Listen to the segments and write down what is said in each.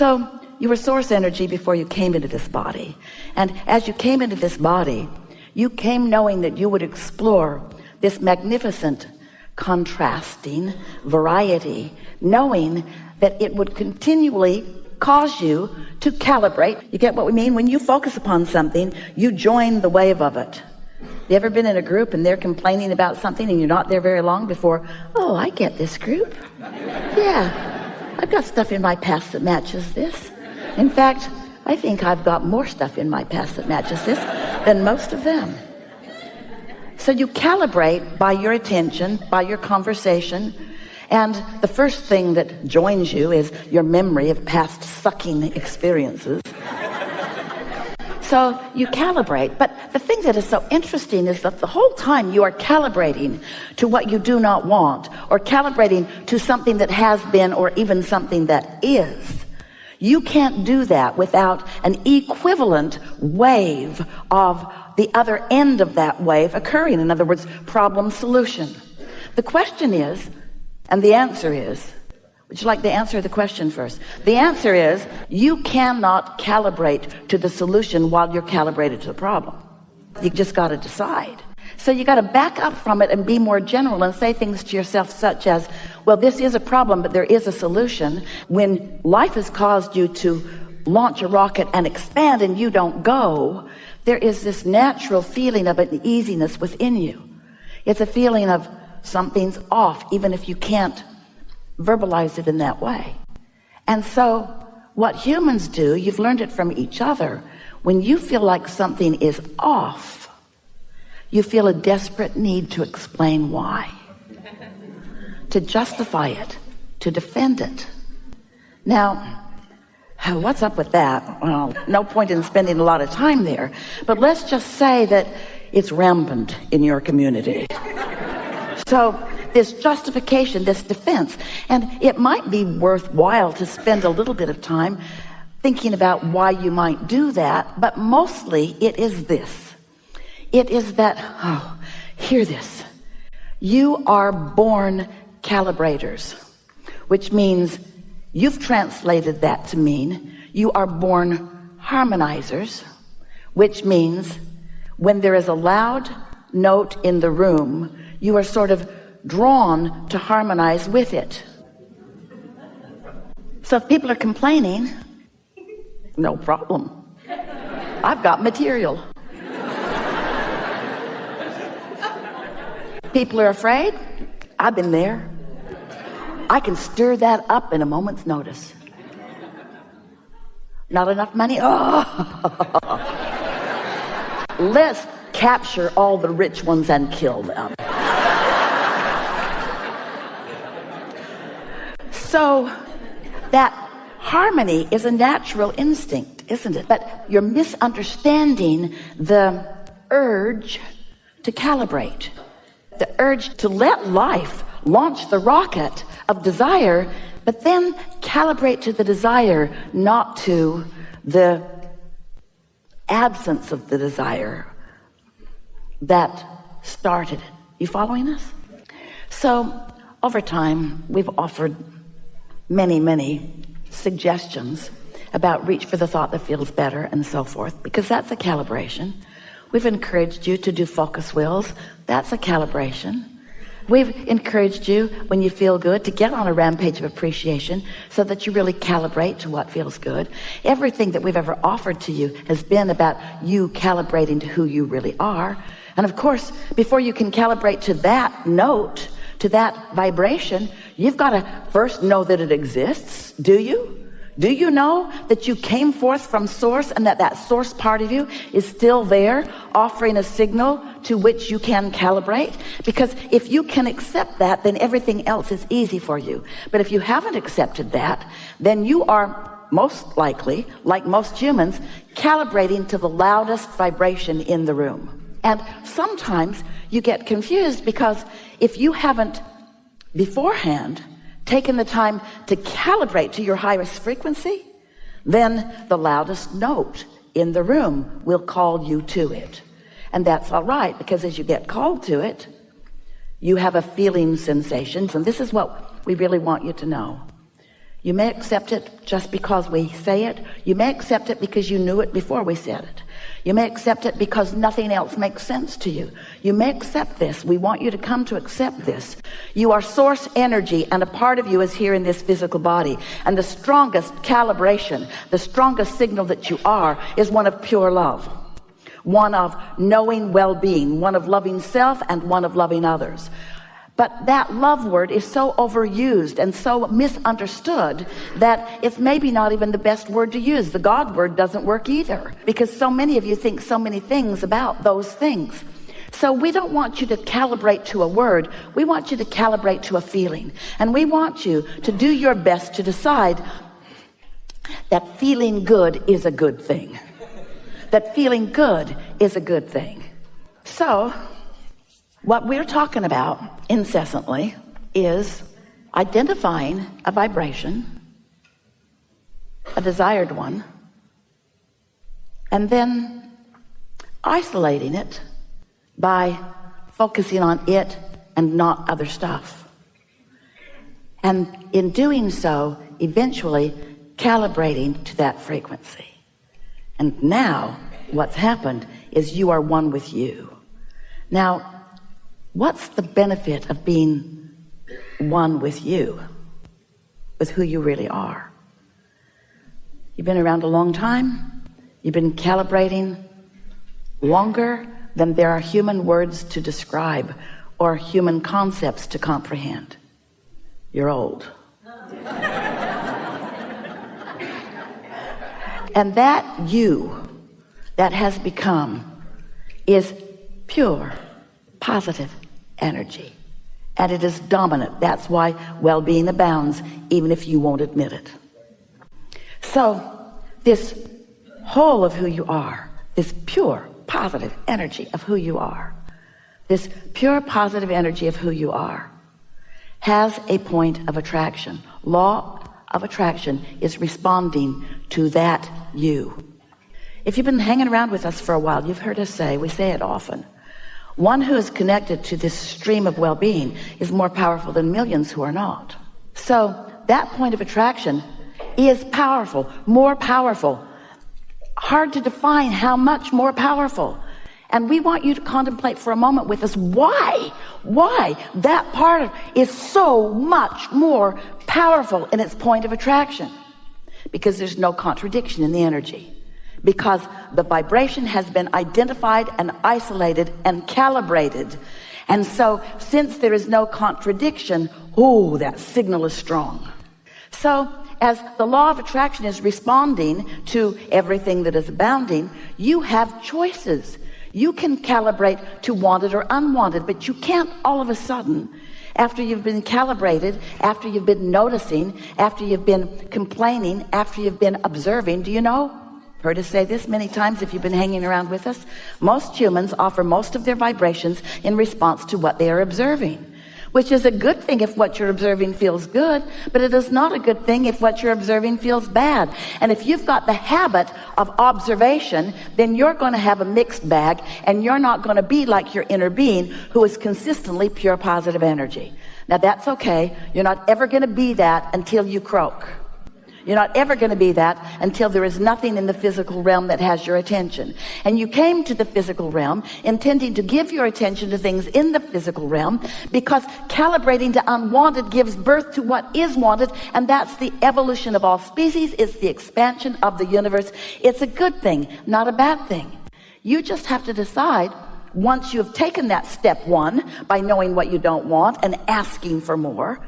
So you were source energy before you came into this body. And as you came into this body, you came knowing that you would explore this magnificent contrasting variety, knowing that it would continually cause you to calibrate. You get what we mean? When you focus upon something, you join the wave of it. You ever been in a group and they're complaining about something and you're not there very long before, oh, I get this group. Yeah, I've got stuff in my past that matches this. In fact, I think I've got more stuff in my past that matches this than most of them. So you calibrate by your attention, by your conversation, and the first thing that joins you is your memory of past sucking experiences. So you calibrate, but the thing that is so interesting is that the whole time you are calibrating to what you do not want, or calibrating to something that has been, or even something that is. You can't do that without an equivalent wave of the other end of that wave occurring. In other words, problem solution. The question is, and the answer is, would you like to answer the question first? The answer is, you cannot calibrate to the solution while you're calibrated to the problem. You just got to decide. So you got to back up from it and be more general and say things to yourself such as, well, this is a problem, but there is a solution. When life has caused you to launch a rocket and expand and you don't go, there is this natural feeling of an easiness within you. It's a feeling of something's off, even if you can't verbalize it in that way. And so what humans do, you've learned it from each other, when you feel like something is off, you feel a desperate need to explain why, to justify it, to defend it. Now, what's up with that? Well, no point in spending a lot of time there, but let's just say that it's rampant in your community. So this justification, this defense, and it might be worthwhile to spend a little bit of time thinking about why you might do that, but mostly it is this. It is that, hear this. You are born calibrators, which means you've translated that to mean you are born harmonizers, which means when there is a loud note in the room, you are sort of drawn to harmonize with it. So if people are complaining, no problem. I've got material. People are afraid. I've been there. I can stir that up in a moment's notice. Not enough money? Oh. Let's capture all the rich ones and kill them. So that harmony is a natural instinct, isn't it? But you're misunderstanding the urge to calibrate, the urge to let life launch the rocket of desire, but then calibrate to the desire, not to the absence of the desire that started it. You following this? So over time, we've offered many suggestions about reach for the thought that feels better and so forth, because that's a calibration. We've encouraged you to do focus wheels. That's a calibration. We've encouraged you, when you feel good, to get on a rampage of appreciation so that you really calibrate to what feels good. Everything that we've ever offered to you has been about you calibrating to who you really are. And of course, before you can calibrate to that note, to that vibration, you've got to first know that it exists. Do you? Do you know that you came forth from source and that that source part of you is still there, offering a signal to which you can calibrate? Because if you can accept that, then everything else is easy for you. But if you haven't accepted that, then you are most likely, like most humans, calibrating to the loudest vibration in the room. And sometimes you get confused because if you haven't beforehand taken the time to calibrate to your highest frequency, then the loudest note in the room will call you to it. And that's all right, because as you get called to it, you have a feeling sensations, and this is what we really want you to know. You may accept it just because we say it. You may accept it because you knew it before we said it. You may accept it because nothing else makes sense to you. You may accept this. We want you to come to accept this. You are source energy, and a part of you is here in this physical body. And the strongest calibration, the strongest signal that you are, is one of pure love. One of knowing well-being, one of loving self, and one of loving others. But that love word is so overused and so misunderstood that it's maybe not even the best word to use. The God word doesn't work either, because so many of you think so many things about those things. So we don't want you to calibrate to a word. We want you to calibrate to a feeling. And we want you to do your best to decide that feeling good is a good thing. That feeling good is a good thing. So what we're talking about incessantly is identifying a vibration, a desired one, and then isolating it by focusing on it and not other stuff. And in doing so, eventually calibrating to that frequency. And now what's happened is you are one with you. Now, what's the benefit of being one with you, with who you really are? You've been around a long time. You've been calibrating longer than there are human words to describe or human concepts to comprehend. You're old. And that you that has become is pure, positive energy. And it is dominant. That's why well-being abounds, even if you won't admit it. So this whole of who you are, this pure, positive energy of who you are, this pure, positive energy of who you are, has a point of attraction. Law of attraction is responding to that you. If you've been hanging around with us for a while, you've heard us say, we say it often, one who is connected to this stream of well-being is more powerful than millions who are not. So that point of attraction is powerful, more powerful. Hard to define how much more powerful. And we want you to contemplate for a moment with us why that part is so much more powerful in its point of attraction. Because there's no contradiction in the energy. Because the vibration has been identified and isolated and calibrated. And so since there is no contradiction, that signal is strong. So as the law of attraction is responding to everything that is abounding, you have choices. You can calibrate to wanted or unwanted, but you can't all of a sudden, after you've been calibrated, after you've been noticing, after you've been complaining, after you've been observing, do you know? Heard us say this many times if you've been hanging around with us. Most humans offer most of their vibrations in response to what they are observing, which is a good thing if what you're observing feels good, but it is not a good thing if what you're observing feels bad. And if you've got the habit of observation, then you're going to have a mixed bag, and you're not going to be like your inner being who is consistently pure positive energy. Now that's okay. You're not ever going to be that until you croak. You're not ever going to be that until there is nothing in the physical realm that has your attention. And you came to the physical realm intending to give your attention to things in the physical realm, because calibrating to unwanted gives birth to what is wanted, and that's the evolution of all species. It's the expansion of the universe. It's a good thing, not a bad thing. You just have to decide, once you've taken that step one by knowing what you don't want and asking for more,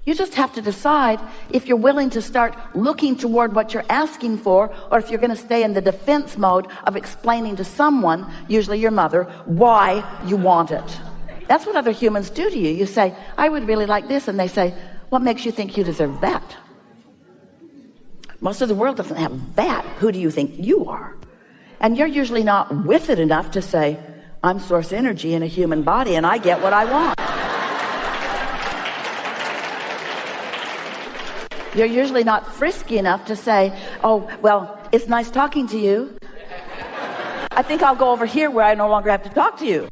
you just have to decide if you're willing to start looking toward what you're asking for, or if you're going to stay in the defense mode of explaining to someone, usually your mother, why you want it. That's what other humans do to you. You say, I would really like this, and they say, what makes you think you deserve that? Most of the world doesn't have that. Who do you think you are? And you're usually not with it enough to say, I'm source energy in a human body, and I get what I want. You're usually not frisky enough to say, oh, well, it's nice talking to you. I think I'll go over here where I no longer have to talk to you.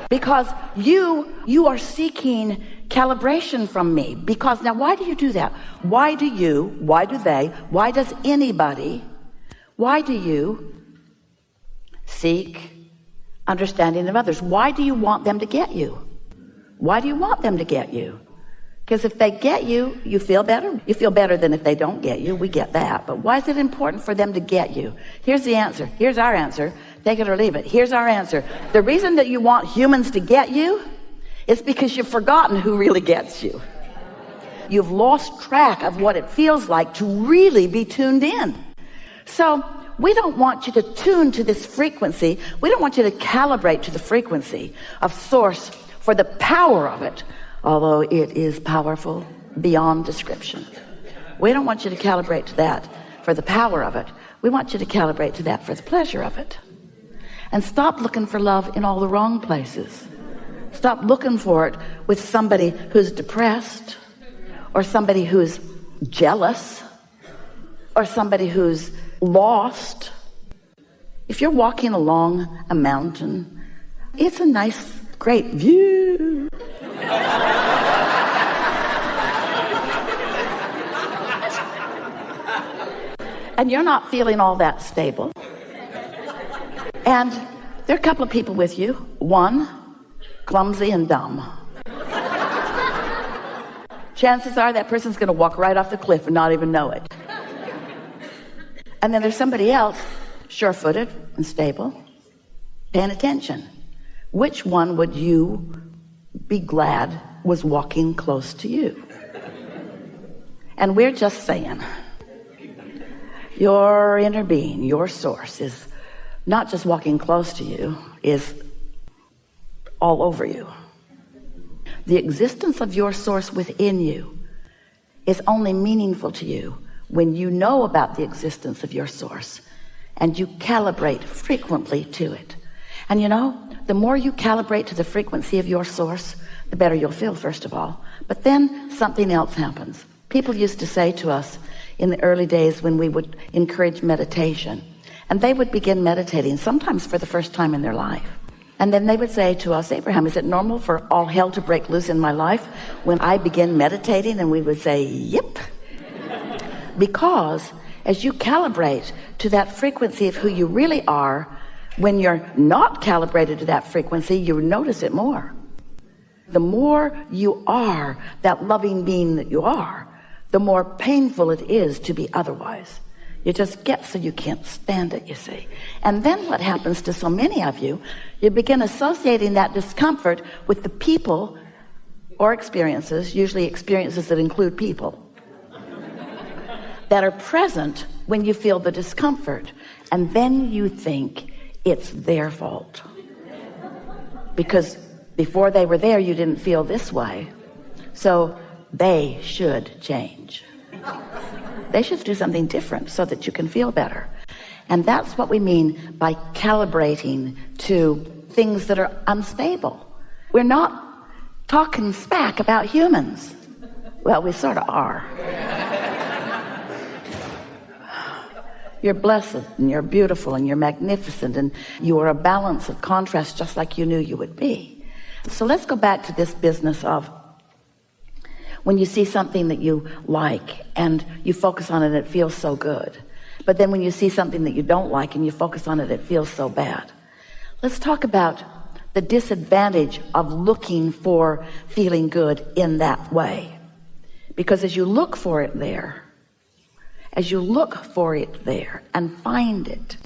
Because you are seeking calibration from me. Because now, why do you do that? Why do they, why does anybody, why do you seek understanding of others? Why do you want them to get you? Why do you want them to get you? Because if they get you, you feel better. You feel better than if they don't get you. We get that. But why is it important for them to get you? Here's the answer. Here's our answer. Take it or leave it. Here's our answer. The reason that you want humans to get you is because you've forgotten who really gets you. You've lost track of what it feels like to really be tuned in. So we don't want you to tune to this frequency. We don't want you to calibrate to the frequency of source for the power of it. Although it is powerful beyond description. We don't want you to calibrate to that for the power of it. We want you to calibrate to that for the pleasure of it. And stop looking for love in all the wrong places. Stop looking for it with somebody who's depressed, or somebody who's jealous, or somebody who's lost. If you're walking along a mountain, it's a nice, great view. And you're not feeling all that stable. And there are a couple of people with you. One, clumsy and dumb. Chances are that person's going to walk right off the cliff and not even know it. And then there's somebody else, sure-footed and stable, paying attention. Which one would you be glad was walking close to you? And we're just saying, your inner being, your source, is not just walking close to you, is all over you. The existence of your source within you is only meaningful to you when you know about the existence of your source and you calibrate frequently to it. And you know, the more you calibrate to the frequency of your source, the better you'll feel, first of all. But then something else happens. People used to say to us in the early days when we would encourage meditation, and they would begin meditating, sometimes for the first time in their life. And then they would say to us, Abraham, is it normal for all hell to break loose in my life when I begin meditating? And we would say, yep. Because as you calibrate to that frequency of who you really are, when you're not calibrated to that frequency, you notice it more. The more you are that loving being that you are, the more painful it is to be otherwise. You just get so you can't stand it, you see. And then what happens to so many of you, you begin associating that discomfort with the people or experiences, usually experiences that include people, that are present when you feel the discomfort. And then you think it's their fault. Because before they were there, you didn't feel this way. So they should change. They should do something different so that you can feel better. And that's what we mean by calibrating to things that are unstable. We're not talking smack about humans. Well, we sort of are. You're blessed and you're beautiful and you're magnificent and you are a balance of contrast just like you knew you would be. So let's go back to this business of when you see something that you like and you focus on it, it feels so good. But then when you see something that you don't like and you focus on it, it feels so bad. Let's talk about the disadvantage of looking for feeling good in that way. Because as you look for it there and find it,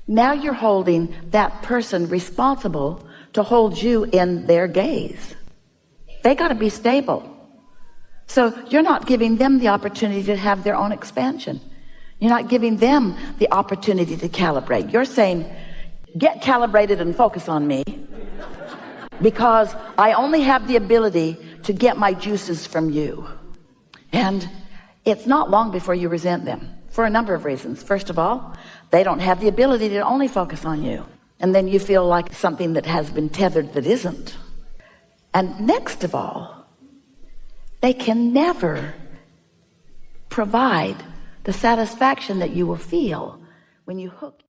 now you're holding that person responsible to hold you in their gaze. They got to be stable. So you're not giving them the opportunity to have their own expansion. You're not giving them the opportunity to calibrate. You're saying, get calibrated and focus on me because I only have the ability to get my juices from you. And it's not long before you resent them for a number of reasons. First of all, they don't have the ability to only focus on you. And then you feel like something that has been tethered that isn't. And next of all, they can never provide the satisfaction that you will feel when you hook